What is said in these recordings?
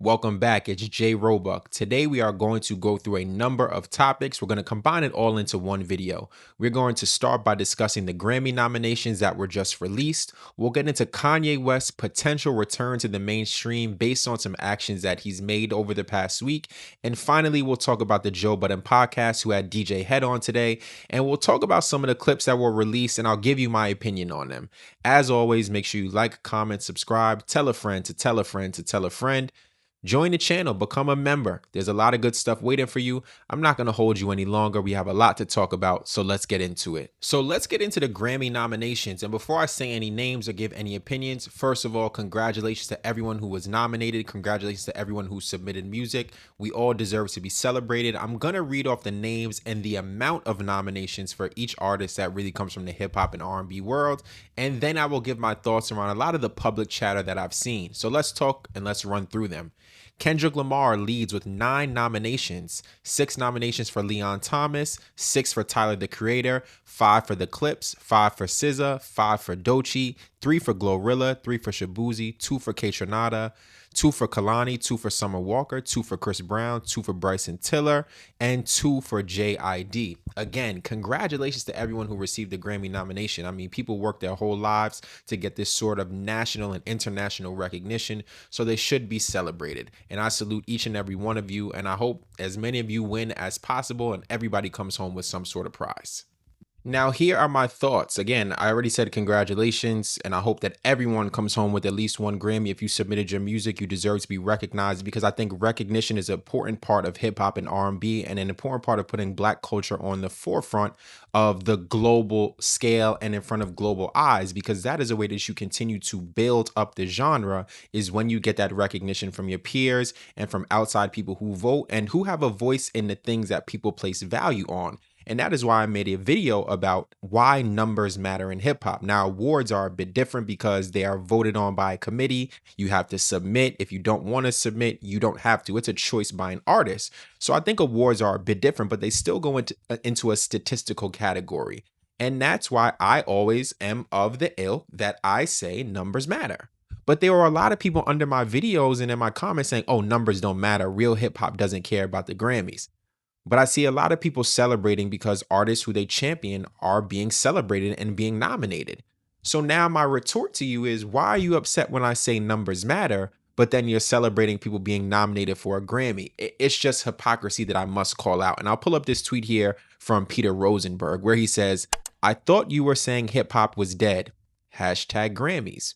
Welcome back. It's Jay Roebuck. Today we are going to go through a number of topics. We're going to combine it all into one video. We're going to start by discussing the Grammy nominations that were just released. We'll get into Kanye West's potential return to the mainstream based on some actions that he's made over the past week. And finally, we'll talk about the Joe Budden podcast, who had DJ Hed on today. And we'll talk about some of the clips that were released, and I'll give you my opinion on them. As always, make sure you like, comment, subscribe, tell a friend to tell a friend to tell a friend. Join the channel, become a member. There's a lot of good stuff waiting for you. I'm not going to hold you any longer. We have a lot to talk about, so let's get into it. So let's get into the Grammy nominations. And before I say any names or give any opinions, first of all, congratulations to everyone who was nominated. Congratulations to everyone who submitted music. We all deserve to be celebrated. I'm going to read off the names and the amount of nominations for each artist that really comes from the hip hop and R&B world. And then I will give my thoughts around a lot of the public chatter that I've seen. So let's talk and let's run through them. Kendrick Lamar leads with 9 nominations, 6 nominations for Leon Thomas, 6 for Tyler the Creator, 5 for The Clips, 5 for SZA, 5 for Doechii, 3 for Glorilla, 3 for Shabuzi, 2 for Kaytranada, 2 for Kalani, 2 for Summer Walker, 2 for Chris Brown, 2 for Bryson Tiller, and 2 for JID. Again, congratulations to everyone who received the Grammy nomination. I mean, people work their whole lives to get this sort of national and international recognition, so they should be celebrated. And I salute each and every one of you, and I hope as many of you win as possible and everybody comes home with some sort of prize. Now, here are my thoughts. Again, I already said congratulations, and I hope that everyone comes home with at least one Grammy. If you submitted your music, you deserve to be recognized, because I think recognition is an important part of hip hop and R&B, and an important part of putting Black culture on the forefront of the global scale and in front of global eyes, because that is a way that you continue to build up the genre, is when you get that recognition from your peers and from outside people who vote and who have a voice in the things that people place value on. And that is why I made a video about why numbers matter in hip hop. Now, awards are a bit different because they are voted on by a committee. You have to submit. If you don't want to submit, you don't have to. It's a choice by an artist. So I think awards are a bit different, but they still go into a statistical category. And that's why I always am of the ilk that I say numbers matter. But there were a lot of people under my videos and in my comments saying, oh, numbers don't matter. Real hip hop doesn't care about the Grammys. But I see a lot of people celebrating because artists who they champion are being celebrated and being nominated. So now my retort to you is, why are you upset when I say numbers matter, but then you're celebrating people being nominated for a Grammy? It's just hypocrisy that I must call out. And I'll pull up this tweet here from Peter Rosenberg, where he says, I thought you were saying hip hop was dead. Hashtag Grammys.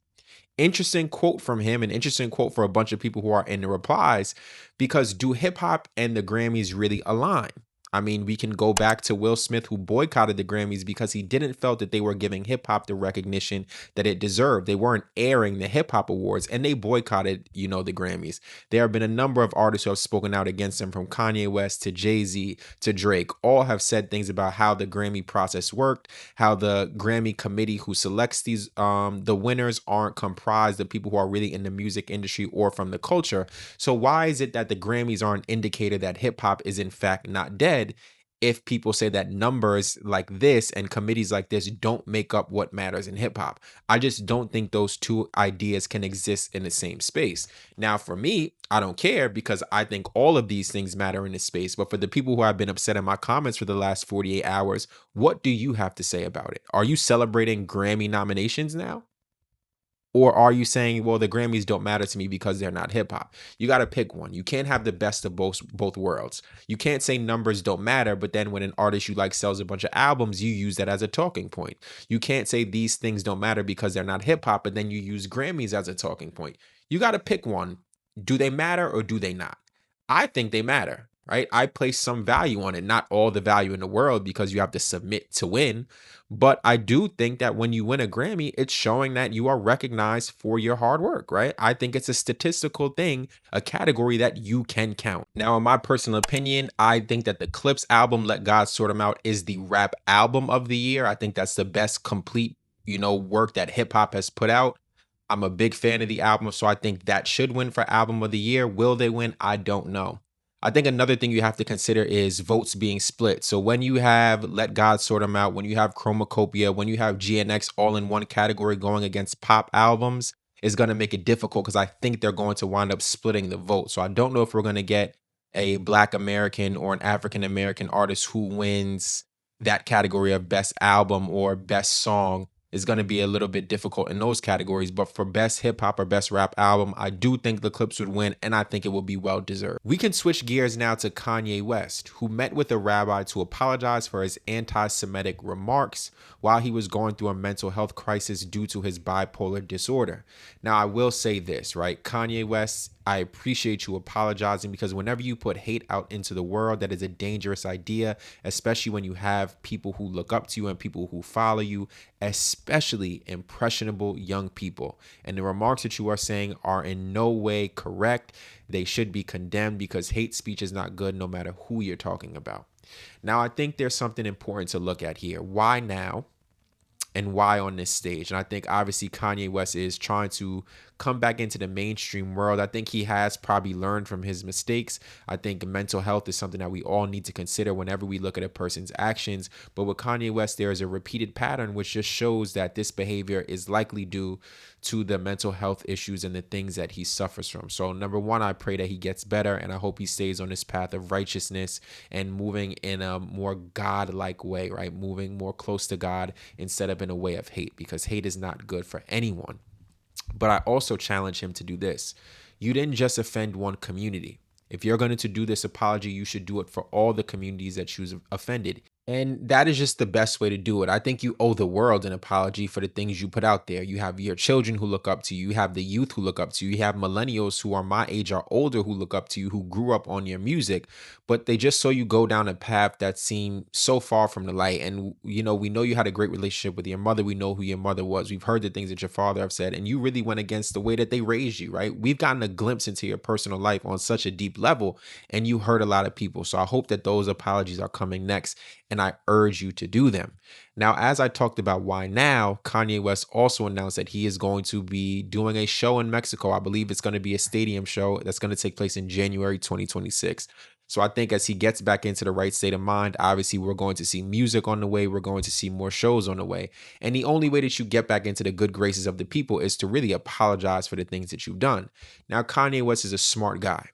Interesting quote from him, an interesting quote for a bunch of people who are in the replies, because do hip hop and the Grammys really align? I mean, we can go back to Will Smith, who boycotted the Grammys because he didn't felt that they were giving hip hop the recognition that it deserved. They weren't airing the hip hop awards, and they boycotted, the Grammys. There have been a number of artists who have spoken out against them, from Kanye West to Jay-Z to Drake. All have said things about how the Grammy process worked, how the Grammy committee who selects these, the winners aren't comprised of people who are really in the music industry or from the culture. So why is it that the Grammys are an indicator that hip hop is in fact not dead, if people say that numbers like this and committees like this don't make up what matters in hip hop? I just don't think those two ideas can exist in the same space. Now, for me, I don't care, because I think all of these things matter in this space. But for the people who have been upset in my comments for the last 48 hours, what do you have to say about it? Are you celebrating Grammy nominations now? Or are you saying, well, the Grammys don't matter to me because they're not hip hop? You got to pick one. You can't have the best of both worlds. You can't say numbers don't matter, but then when an artist you like sells a bunch of albums, you use that as a talking point. You can't say these things don't matter because they're not hip hop, but then you use Grammys as a talking point. You got to pick one. Do they matter or do they not? I think they matter, right? I place some value on it, not all the value in the world, because you have to submit to win. But I do think that when you win a Grammy, it's showing that you are recognized for your hard work, right? I think it's a statistical thing, a category that you can count. Now, in my personal opinion, I think that the Clips album, Let God Sort 'Em Out, is the rap album of the year. I think that's the best complete, work that hip hop has put out. I'm a big fan of the album, so I think that should win for album of the year. Will they win? I don't know. I think another thing you have to consider is votes being split. So when you have Let God Sort 'Em Out, when you have Chromacopia, when you have GNX all in one category going against pop albums, is going to make it difficult because I think they're going to wind up splitting the vote. So I don't know if we're going to get a Black American or an African American artist who wins that category of best album or best song. Is going to be a little bit difficult in those categories. But for best hip hop or best rap album, I do think the Clips would win, and I think it will be well deserved. We can switch gears now to Kanye West, who met with a rabbi to apologize for his anti-Semitic remarks while he was going through a mental health crisis due to his bipolar disorder. Now, I will say this, right? Kanye West, I appreciate you apologizing, because whenever you put hate out into the world, that is a dangerous idea, especially when you have people who look up to you and people who follow you, especially impressionable young people. And the remarks that you are saying are in no way correct. They should be condemned, because hate speech is not good no matter who you're talking about. Now, I think there's something important to look at here. Why now? And why on this stage? And I think obviously Kanye West is trying to come back into the mainstream world. I think he has probably learned from his mistakes. I think mental health is something that we all need to consider whenever we look at a person's actions. But with Kanye West, there is a repeated pattern which just shows that this behavior is likely due to the mental health issues and the things that he suffers from. So number one, I pray that he gets better, and I hope he stays on this path of righteousness and moving in a more God-like way, right? Moving more close to God instead of in a way of hate, because hate is not good for anyone. But I also challenge him to do this. You didn't just offend one community. If you're going to do this apology, you should do it for all the communities that you've offended. And that is just the best way to do it. I think you owe the world an apology for the things you put out there. You have your children who look up to you. You have the youth who look up to you. You have millennials who are my age or older who look up to you, who grew up on your music, but they just saw you go down a path that seemed so far from the light. And, we know you had a great relationship with your mother. We know who your mother was. We've heard the things that your father have said, and you really went against the way that they raised you, right? We've gotten a glimpse into your personal life on such a deep level, and you hurt a lot of people. So I hope that those apologies are coming next, and I urge you to do them. Now, as I talked about why now, Kanye West also announced that he is going to be doing a show in Mexico. I believe it's going to be a stadium show that's going to take place in January 2026. So I think as he gets back into the right state of mind, obviously we're going to see music on the way. We're going to see more shows on the way. And the only way that you get back into the good graces of the people is to really apologize for the things that you've done. Now, Kanye West is a smart guy.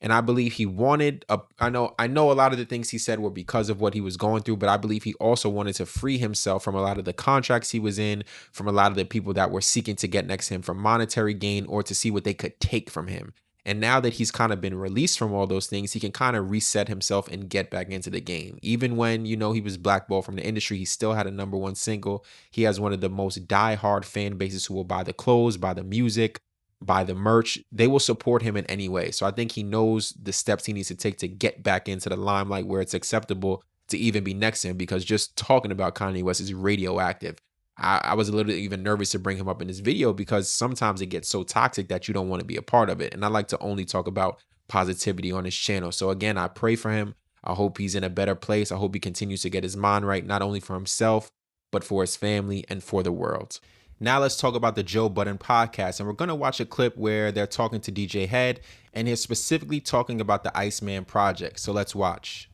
And I believe he wanted I know a lot of the things he said were because of what he was going through, but I believe he also wanted to free himself from a lot of the contracts he was in, from a lot of the people that were seeking to get next to him for monetary gain or to see what they could take from him. And now that he's kind of been released from all those things, he can kind of reset himself and get back into the game. Even when, he was blackballed from the industry, he still had a number one single. He has one of the most diehard fan bases who will buy the clothes, buy the music, buy the merch. They will support him in any way. So I think he knows the steps he needs to take to get back into the limelight where it's acceptable to even be next to him, because just talking about Kanye West is radioactive. I was a little even nervous to bring him up in this video because sometimes it gets so toxic that you don't want to be a part of it. And I like to only talk about positivity on his channel. So again, I pray for him. I hope he's in a better place. I hope he continues to get his mind right, not only for himself, but for his family and for the world. Now let's talk about the Joe Budden podcast. And we're going to watch a clip where they're talking to DJ Hed, and he's specifically talking about the ICeman project. So let's watch.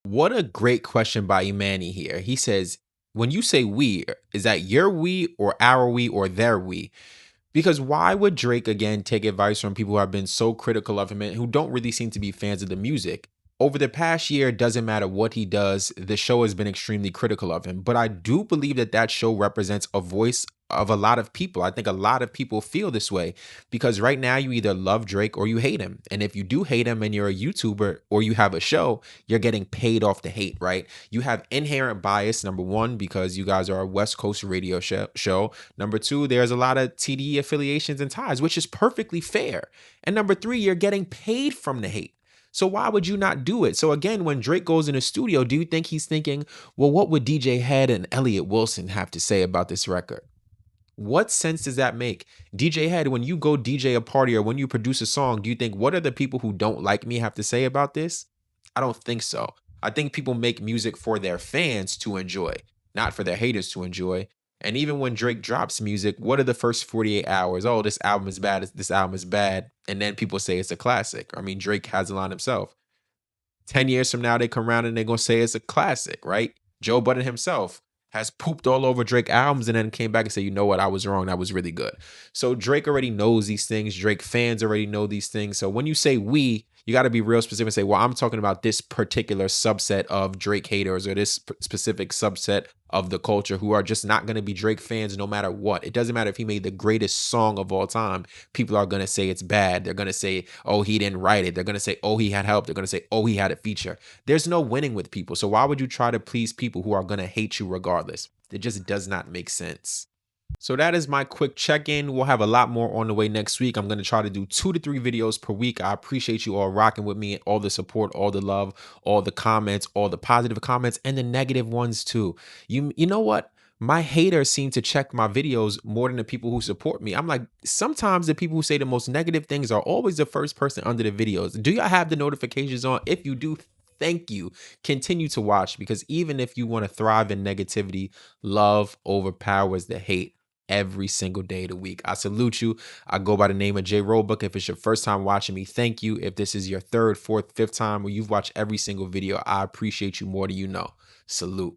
What a great question by Imani here. He says, when you say we, is that your we or our we or their we? Because why would Drake again take advice from people who have been so critical of him and who don't really seem to be fans of the music? Over the past year, it doesn't matter what he does, the show has been extremely critical of him. But I do believe that that show represents a voice of a lot of people. I think a lot of people feel this way because right now you either love Drake or you hate him. And if you do hate him and you're a YouTuber or you have a show, you're getting paid off the hate, right? You have inherent bias, number one, because you guys are a West Coast radio show. Number two, there's a lot of TDE affiliations and ties, which is perfectly fair. And number three, you're getting paid from the hate. So why would you not do it? So again, when Drake goes in a studio, do you think he's thinking, well, what would DJ Hed and Elliott Wilson have to say about this record? What sense does that make? DJ Hed, when you go DJ a party or when you produce a song, do you think, what are the people who don't like me have to say about this? I don't think so. I think people make music for their fans to enjoy, not for their haters to enjoy. And even when Drake drops music, what are the first 48 hours? Oh, this album is bad. This album is bad. And then people say it's a classic. I mean, Drake has a line himself. 10 years from now, they come around and they're going to say it's a classic, right? Joe Budden himself. has pooped all over Drake albums and then came back and said, you know what, I was wrong. That was really good. So Drake already knows these things. Drake fans already know these things. So when you say we, you got to be real specific and say, well, I'm talking about this particular subset of Drake haters or this specific subset of the culture who are just not going to be Drake fans no matter what. It doesn't matter if he made the greatest song of all time. People are going to say it's bad. They're going to say, oh, he didn't write it. They're going to say, oh, he had help. They're going to say, oh, he had a feature. There's no winning with people. So why would you try to please people who are going to hate you regardless? It just does not make sense. So that is my quick check-in. We'll have a lot more on the way next week. I'm going to try to do 2 to 3 videos per week. I appreciate you all rocking with me, all the support, all the love, all the comments, all the positive comments, and the negative ones too. You know what? My haters seem to check my videos more than the people who support me. I'm like, sometimes the people who say the most negative things are always the first person under the videos. Do y'all have the notifications on? If you do, thank you. Continue to watch, because even if you want to thrive in negativity, love overpowers the hate every single day of the week. I salute you. I go by the name of J Roebuck. If it's your first time watching me, thank you. If this is your third, fourth, fifth time where you've watched every single video, I appreciate you more than you know. Salute.